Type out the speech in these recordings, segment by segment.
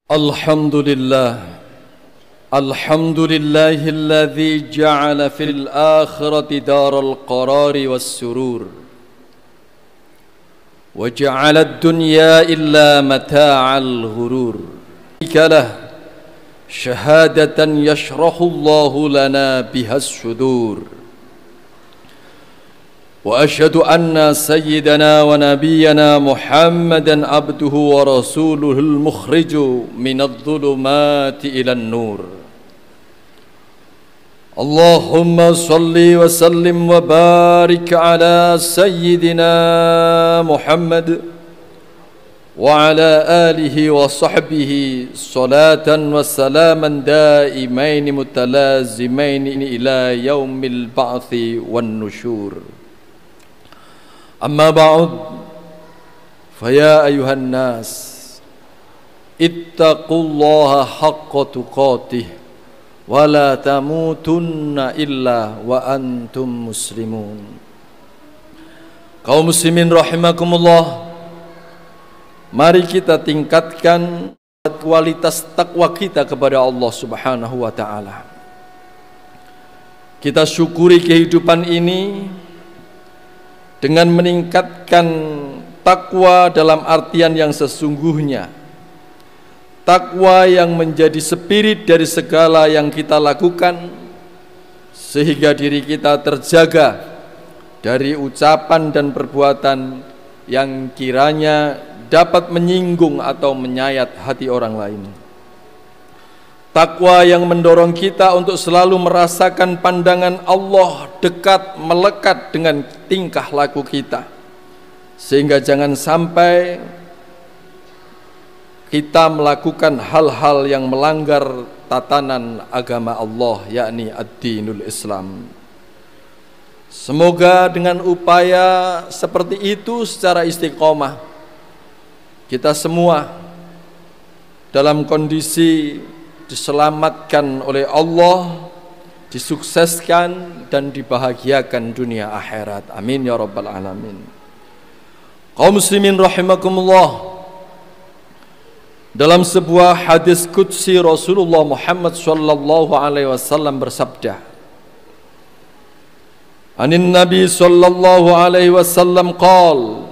الحمد لله الذي جعل في الآخرة دار القرار والسرور وجعل الدنيا إلا متاع الغرور له شهادة يشرح الله لنا بها الصدور وأشهد أن سيدنا ونبينا محمدا عبده ورسوله المخرج من الظلمات إلى النور اللهم صل وسلم وبارك على سيدنا محمد وعلى آله وصحبه صلاة وسلاما دائمين متلازمين إلى يوم البعث والنشور أما بعد فيا أيها الناس اتقوا الله حق تقاته ولا تموتن إلا وأنتم مسلمون. Kaum muslimin rahimakumullah, mari kita tingkatkan kualitas takwa kita kepada Allah Subhanahu wa taala. Kita syukuri kehidupan ini dengan meningkatkan takwa dalam artian yang sesungguhnya, takwa yang menjadi spirit dari segala yang kita lakukan, sehingga diri kita terjaga dari ucapan dan perbuatan yang kiranya dapat menyinggung atau menyayat hati orang lain. Takwa yang mendorong kita untuk selalu merasakan pandangan Allah dekat melekat dengan tingkah laku kita, sehingga jangan sampai kita melakukan hal-hal yang melanggar tatanan agama Allah, yakni ad-dinul Islam. Semoga dengan upaya seperti itu secara istiqomah kita semua dalam kondisi diselamatkan oleh Allah, disukseskan dan dibahagiakan dunia akhirat. Amin ya rabbal alamin. Kaum muslimin rahimakumullah, dalam sebuah hadis qudsi Rasulullah Muhammad sallallahu alaihi wasallam bersabda, Anin Nabi sallallahu alaihi wasallam qala,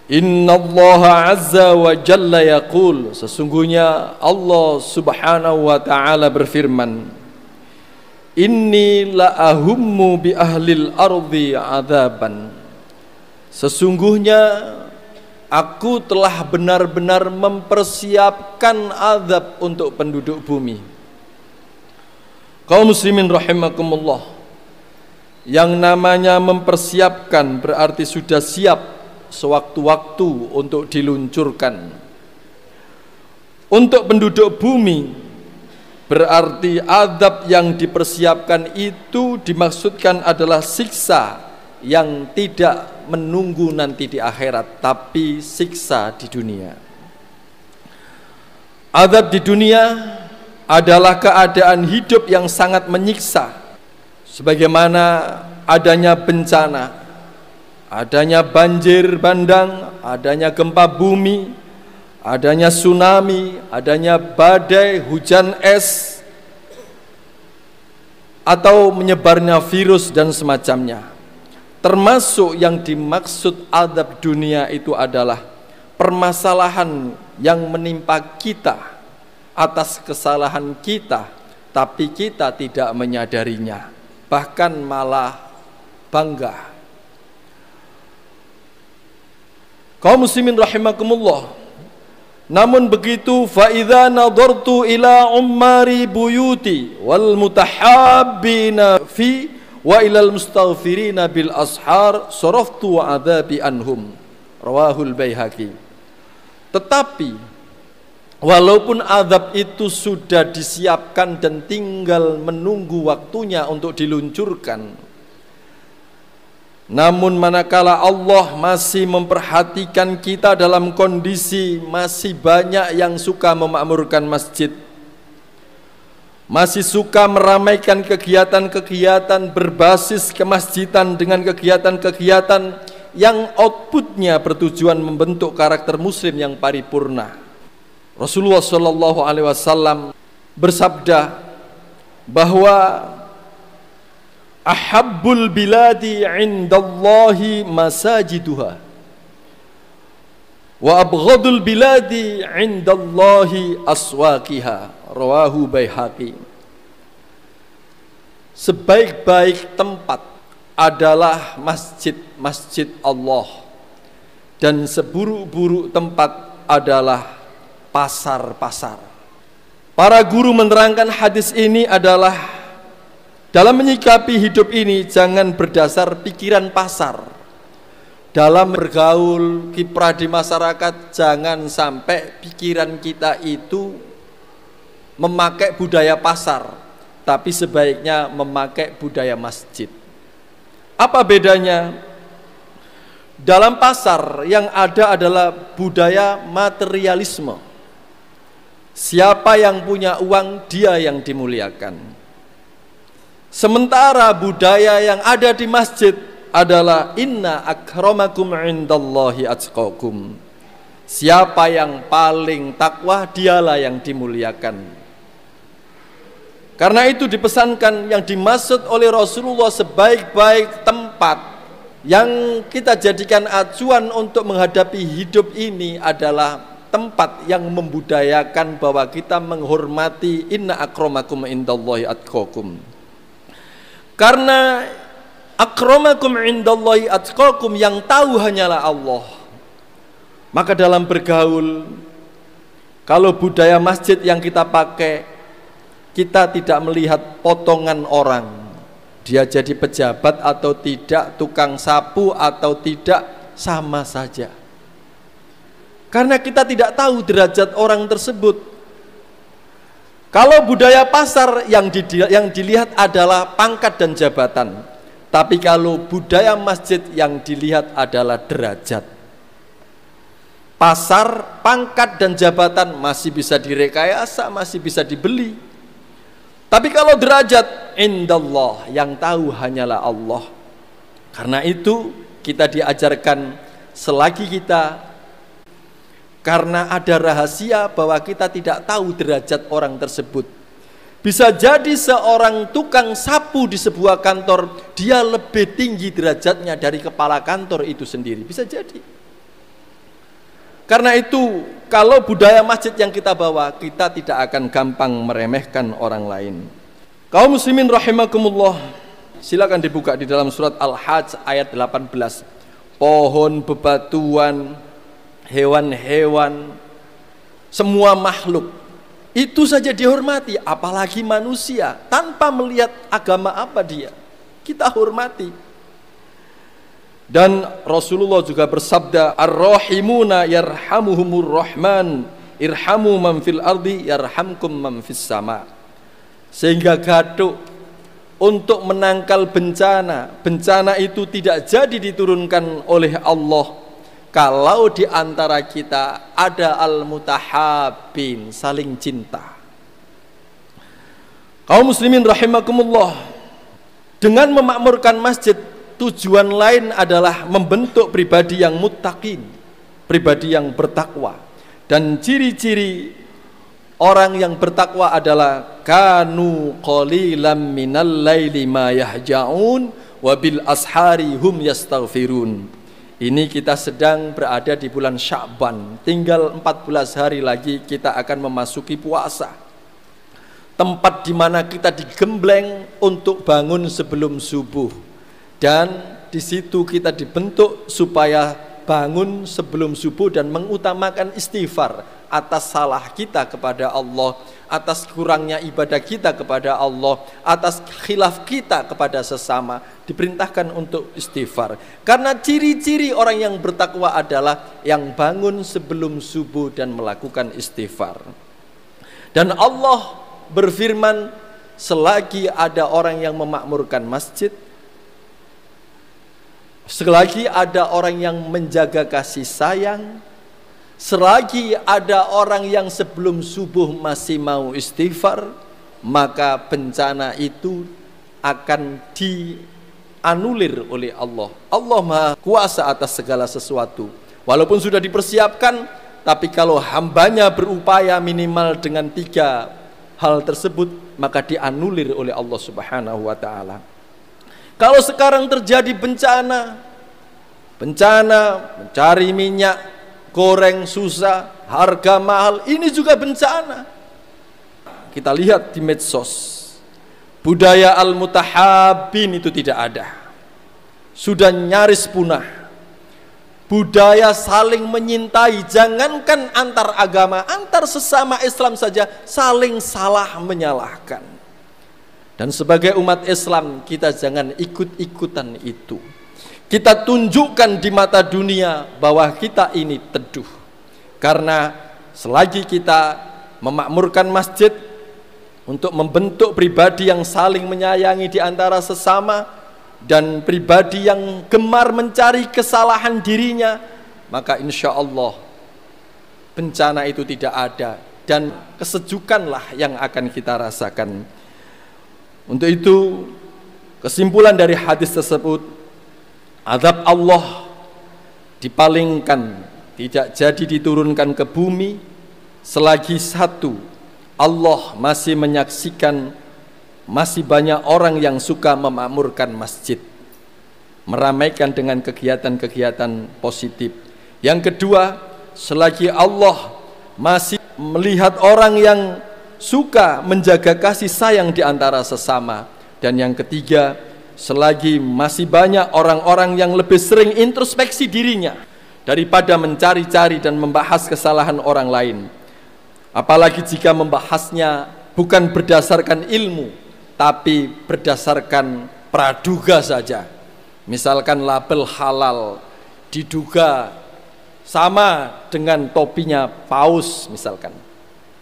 Inna Allah azza wa jalla yaqul, sesungguhnya Allah subhanahu wa ta'ala berfirman, Inni la ahummu bi ahlil ardi adzaban, sesungguhnya aku telah benar-benar mempersiapkan azab untuk penduduk bumi. Kaum muslimin rahimakumullah, yang namanya mempersiapkan berarti sudah siap sewaktu-waktu untuk diluncurkan. Untuk penduduk bumi berarti azab yang dipersiapkan itu dimaksudkan adalah siksa yang tidak menunggu nanti di akhirat, tapi siksa di dunia. Azab di dunia adalah keadaan hidup yang sangat menyiksa, sebagaimana adanya bencana, adanya banjir bandang, adanya gempa bumi, adanya tsunami, adanya badai, hujan es, atau menyebarnya virus dan semacamnya. Termasuk yang dimaksud azab dunia itu adalah permasalahan yang menimpa kita atas kesalahan kita, tapi kita tidak menyadarinya, bahkan malah bangga. Kaum muslimin rahimakumullah, namun begitu fa idza nadartu ila ummari buyuti wal mutahabbina fi wa ilal mustaghfirina bil ashar saraftu wa adzabi anhum, rawahul Baihaqi. Tetapi walaupun azab itu sudah disiapkan dan tinggal menunggu waktunya untuk diluncurkan, namun manakala Allah masih memperhatikan kita dalam kondisi masih banyak yang suka memakmurkan masjid, masih suka meramaikan kegiatan-kegiatan berbasis kemasjidan dengan kegiatan-kegiatan yang outputnya bertujuan membentuk karakter muslim yang paripurna, Rasulullah Shallallahu Alaihi Wasallam bersabda bahwa ahabbul biladi indallahi masajiduha wa abghadul biladi indallahi aswaqiha, rawahu Baihaqi. Sebaik-baik tempat adalah masjid-masjid Allah, dan seburuk-buruk tempat adalah pasar-pasar. Para guru menerangkan hadis ini adalah dalam menyikapi hidup ini jangan berdasar pikiran pasar. Dalam bergaul, kiprah di masyarakat, jangan sampai pikiran kita itu memakai budaya pasar, tapi sebaiknya memakai budaya masjid. Apa bedanya? Dalam pasar yang ada adalah budaya materialisme. Siapa yang punya uang, dia yang dimuliakan. Sementara budaya yang ada di masjid adalah inna akramakum indallahi atqakum. Siapa yang paling takwa, dialah yang dimuliakan. Karena itu dipesankan yang dimaksud oleh Rasulullah sebaik-baik tempat yang kita jadikan acuan untuk menghadapi hidup ini adalah tempat yang membudayakan bahwa kita menghormati inna akramakum indallahi atqakum. Karena akramakum indallahi atqakum yang tahu hanyalah Allah. Maka dalam bergaul, kalau budaya masjid yang kita pakai, kita tidak melihat potongan orang, dia jadi pejabat atau tidak, tukang sapu atau tidak, sama saja. Karena kita tidak tahu derajat orang tersebut. Kalau budaya pasar yang dilihat adalah pangkat dan jabatan, tapi kalau budaya masjid yang dilihat adalah derajat. Pasar, pangkat dan jabatan masih bisa direkayasa, masih bisa dibeli. Tapi kalau derajat, indallah, yang tahu hanyalah Allah. Karena itu kita diajarkan selagi kita, karena ada rahasia bahwa kita tidak tahu derajat orang tersebut. Bisa jadi seorang tukang sapu di sebuah kantor, dia lebih tinggi derajatnya dari kepala kantor itu sendiri. Bisa jadi. Karena itu, kalau budaya masjid yang kita bawa, kita tidak akan gampang meremehkan orang lain. Kaum muslimin rahimakumullah, silakan dibuka di dalam surat Al-Hajj ayat 18. Pohon, bebatuan, hewan-hewan, semua makhluk itu saja dihormati, apalagi manusia, tanpa melihat agama apa dia, kita hormati. Dan Rasulullah juga bersabda, ar-rahimuna yarhamuhumur rahman, irhamu man fil ardi yarhamkum man fis sama. Sehingga gaduk untuk menangkal bencana, bencana itu tidak jadi diturunkan oleh Allah kalau di antara kita ada al-mutahabbin, saling cinta. Kaum muslimin rahimakumullah, dengan memakmurkan masjid, tujuan lain adalah membentuk pribadi yang muttaqin, pribadi yang bertakwa. Dan ciri-ciri orang yang bertakwa adalah kanu qalilan minal laili ma yahja'un wa bil ashari hum yastaghfirun. Ini kita sedang berada di bulan Sya'ban, tinggal 14 hari lagi kita akan memasuki puasa. Tempat di mana kita digembleng untuk bangun sebelum subuh, dan di situ kita dibentuk supaya bangun sebelum subuh dan mengutamakan istighfar atas salah kita kepada Allah, atas kurangnya ibadah kita kepada Allah, atas khilaf kita kepada sesama. Diperintahkan untuk istighfar. Karena ciri-ciri orang yang bertakwa adalah yang bangun sebelum subuh dan melakukan istighfar. Dan Allah berfirman, selagi ada orang yang memakmurkan masjid, selagi ada orang yang menjaga kasih sayang, selagi ada orang yang sebelum subuh masih mau istighfar, maka bencana itu akan dianulir oleh Allah. Allah Maha Kuasa atas segala sesuatu. Walaupun sudah dipersiapkan, Tapi kalau hambanya berupaya minimal dengan 3 hal tersebut, maka dianulir oleh Allah Subhanahu wa ta'ala. Kalau sekarang terjadi bencana mencari minyak goreng susah, harga mahal, ini juga bencana. Kita lihat di medsos, budaya al-mutahabbin itu tidak ada, sudah nyaris punah. Budaya saling menyintai, jangankan antar agama, antar sesama Islam saja saling salah menyalahkan. Dan sebagai umat Islam, kita jangan ikut-ikutan itu. Kita tunjukkan di mata dunia bahwa kita ini teduh. Karena selagi kita memakmurkan masjid untuk membentuk pribadi yang saling menyayangi di antara sesama, dan pribadi yang gemar mencari kesalahan dirinya, maka insya Allah bencana itu tidak ada, dan kesejukanlah yang akan kita rasakan. Untuk itu, kesimpulan dari hadis tersebut, azab Allah dipalingkan, tidak jadi diturunkan ke bumi selagi satu, Allah masih menyaksikan masih banyak orang yang suka memakmurkan masjid, meramaikan dengan kegiatan-kegiatan positif. Yang kedua, selagi Allah masih melihat orang yang suka menjaga kasih sayang di antara sesama. Dan yang ketiga, selagi masih banyak orang-orang yang lebih sering introspeksi dirinya daripada mencari-cari dan membahas kesalahan orang lain. Apalagi jika membahasnya bukan berdasarkan ilmu, tapi berdasarkan praduga saja. Misalkan label halal diduga sama dengan topinya paus misalkan.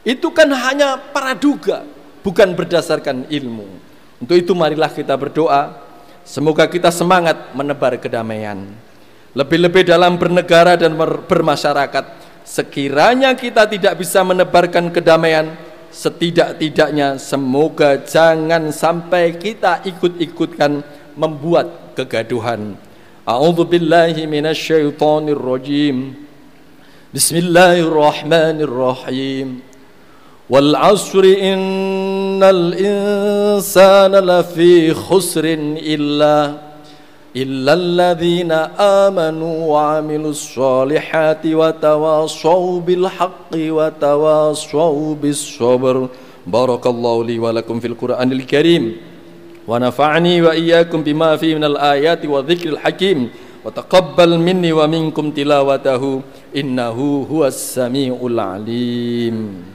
Itu kan hanya praduga, bukan berdasarkan ilmu. Untuk itu marilah kita berdoa, semoga kita semangat menebar kedamaian. Lebih-lebih dalam bernegara dan bermasyarakat. Sekiranya kita tidak bisa menebarkan kedamaian, setidak-tidaknya semoga jangan sampai kita ikut-ikutkan membuat kegaduhan. A'udzubillahi minasyaitonir rajim. Bismillahirrahmanirrahim. Wal 'asri innal insana lafi khusrin illalladzina amanu wa 'amilus solihati wa tawasaw bil haqqi wa tawasaw bis sabr. Barakallahu li wa lakum fil Qur'anil Karim wa nafa'ani wa iyyakum bima fihi minal ayati wa dzikril hakim wa taqabbal minni wa minkum tilawatahu innahu huwas samiul alim.